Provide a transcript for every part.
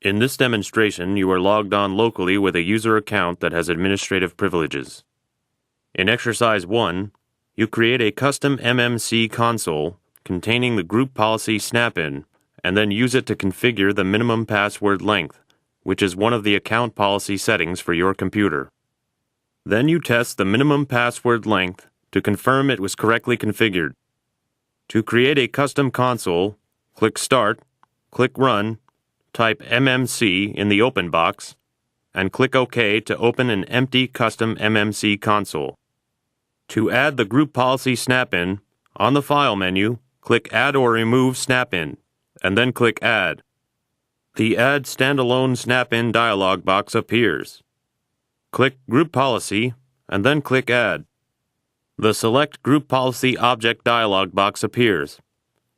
In this demonstration, you are logged on locally with a user account that has administrative privileges. In Exercise 1, you create a custom MMC console containing the group policy snap-in and then use it to configure the minimum password length, which is one of the account policy settings for your computer. Then you test the minimum password length to confirm it was correctly configured. To create a custom console, click Start, click Run, type MMC in the Open box, and click OK to open an empty custom MMC console. To add the group policy snap-in, on the File menu, click Add or Remove Snap-in, and then click Add. The Add Standalone Snap-in dialog box appears. Click Group Policy, and then click Add. The Select Group Policy Object dialog box appears,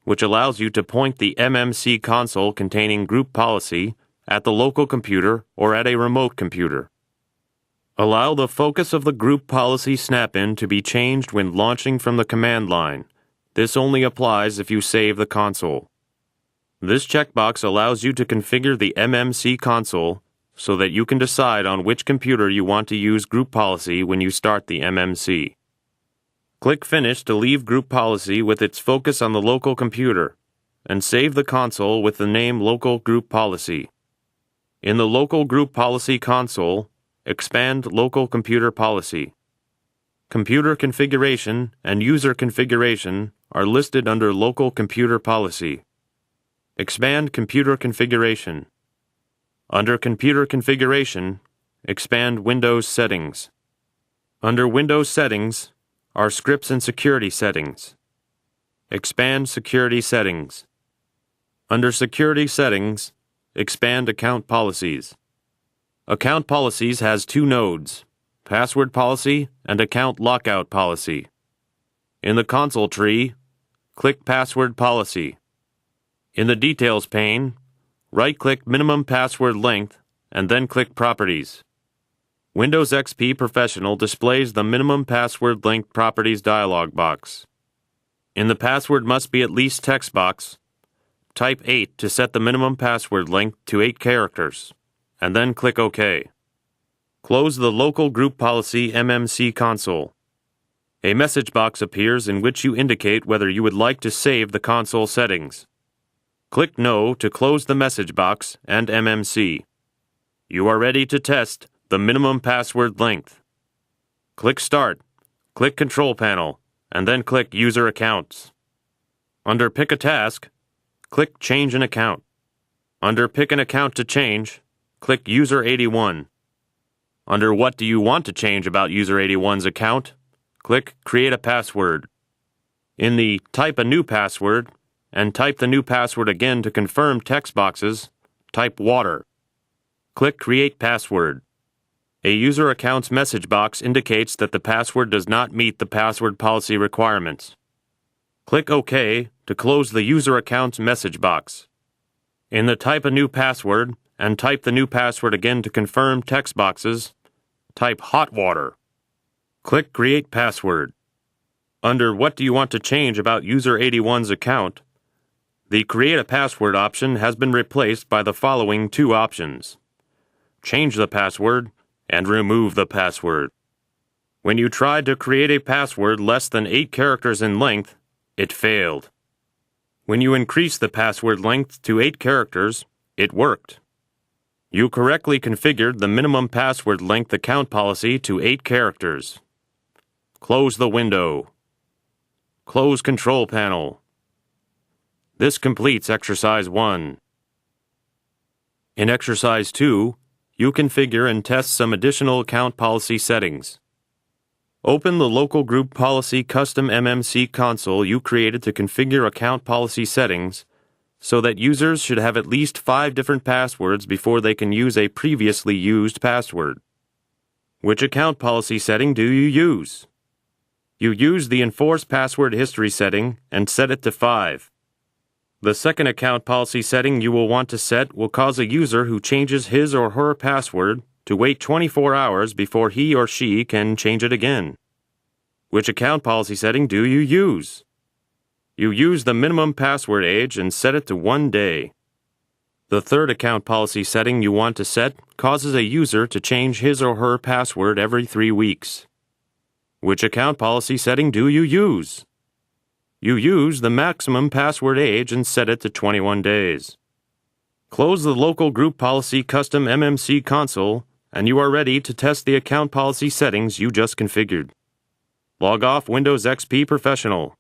which allows you to point the MMC console containing group policy at the local computer or at a remote computer. Allow the focus of the group policy snap-in to be changed when launching from the command line. This only applies if you save the console. This checkbox allows you to configure the MMC console so that you can decide on which computer you want to use group policy when you start the MMC. Click Finish to leave group policy with its focus on the local computer, and save the console with the name Local Group Policy. In the Local Group Policy console, expand Local Computer Policy. Computer Configuration and User Configuration are listed under Local Computer Policy. Expand Computer Configuration. Under Computer Configuration, expand Windows Settings. Under Windows Settings are Scripts and Security Settings. Expand Security Settings. Under Security Settings, expand Account Policies. Account Policies has two nodes, Password Policy and Account Lockout Policy. In the console tree, click Password Policy. In the Details pane, right-click Minimum Password Length and then click Properties. Windows XP Professional displays the Minimum Password Length Properties dialog box. In the Password Must Be At Least text box, type 8 to set the minimum password length to 8 characters, and then click OK. Close the Local Group Policy MMC console. A message box appears in which you indicate whether you would like to save the console settings. Click No to close the message box and MMC. You are ready to test the minimum password length. Click Start, click Control Panel, and then click User Accounts. Under Pick a Task, click Change an Account. Under Pick an Account to Change, click User 81. Under What do you want to change about User 81's account, click Create a Password. In the Type a New Password and Type the New Password again to confirm text boxes, type Water. Click Create Password. A user account's message box indicates that the password does not meet the password policy requirements. Click OK to close the user account's message box. In the Type a New Password and Type the New Password again to confirm text boxes, type Hot Water. Click Create Password. Under What do you want to change about User 81's account, the Create a Password option has been replaced by the following two options: Change the password and remove the password. When you tried to create a password less than 8 characters in length, it failed. When you increased the password length to 8 characters, it worked. You correctly configured the minimum password length account policy to 8 characters. Close the window. Close Control Panel. This completes Exercise 1. In Exercise 2, you configure and test some additional account policy settings. Open the Local Group Policy Custom MMC console you created to configure account policy settings so that users should have at least 5 different passwords before they can use a previously used password. Which account policy setting do you use? You use the Enforce Password History setting and set it to 5. The second account policy setting you will want to set will cause a user who changes his or her password to wait 24 hours before he or she can change it again. Which account policy setting do you use? You use the minimum password age and set it to 1 day. The third account policy setting you want to set causes a user to change his or her password every 3 weeks. Which account policy setting do you use? You use the maximum password age and set it to 21 days. Close the Local Group Policy Custom MMC console, and you are ready to test the account policy settings you just configured. Log off Windows XP Professional.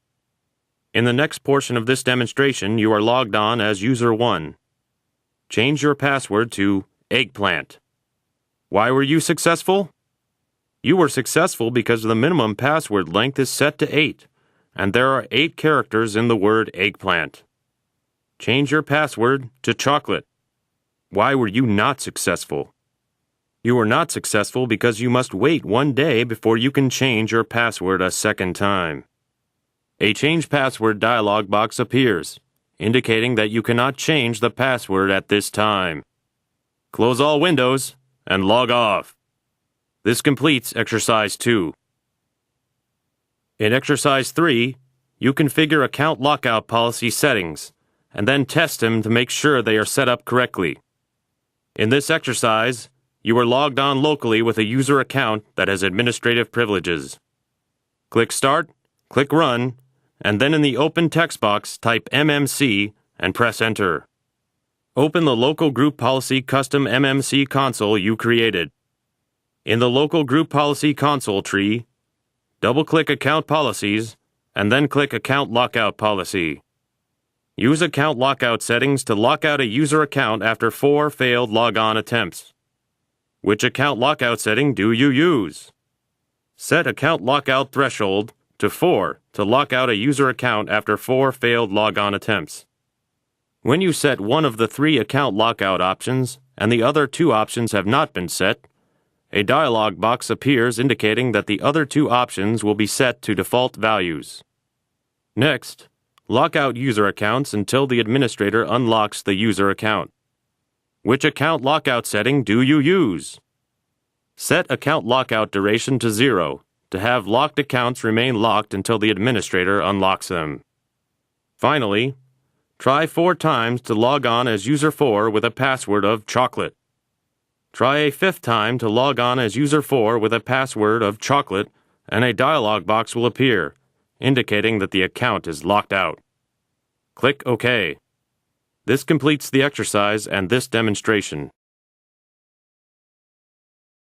In the next portion of this demonstration, you are logged on as User 1. Change your password to Eggplant. Why were you successful? You were successful because the minimum password length is set to 8, and there are 8 characters in the word eggplant. Change your password to Chocolate. Why were you not successful? You were not successful because you must wait 1 day before you can change your password a second time. A Change Password dialog box appears, indicating that you cannot change the password at this time. Close all windows and log off. This completes Exercise 2. In Exercise 3, you configure account lockout policy settings and then test them to make sure they are set up correctly. In this exercise, you are logged on locally with a user account that has administrative privileges. Click Start, click Run, and then in the open text box type MMC and press Enter. Open the Local Group Policy Custom MMC console you created. In the Local Group Policy console tree, double-click Account Policies and then click Account Lockout Policy. Use account lockout settings to lock out a user account after 4 failed logon attempts. Which account lockout setting do you use? Set account lockout threshold to 4 to lock out a user account after 4 failed logon attempts. When you set one of the 3 account lockout options and the other 2 options have not been set, a dialog box appears indicating that the other 2 options will be set to default values. Next, lock out user accounts until the administrator unlocks the user account. Which account lockout setting do you use? Set account lockout duration to 0 to have locked accounts remain locked until the administrator unlocks them. Finally, try 4 times to log on as User 4 with a password of Chocolate. Try a 5th time to log on as User 4 with a password of Chocolate, and a dialog box will appear, indicating that the account is locked out. Click OK. This completes the exercise and this demonstration.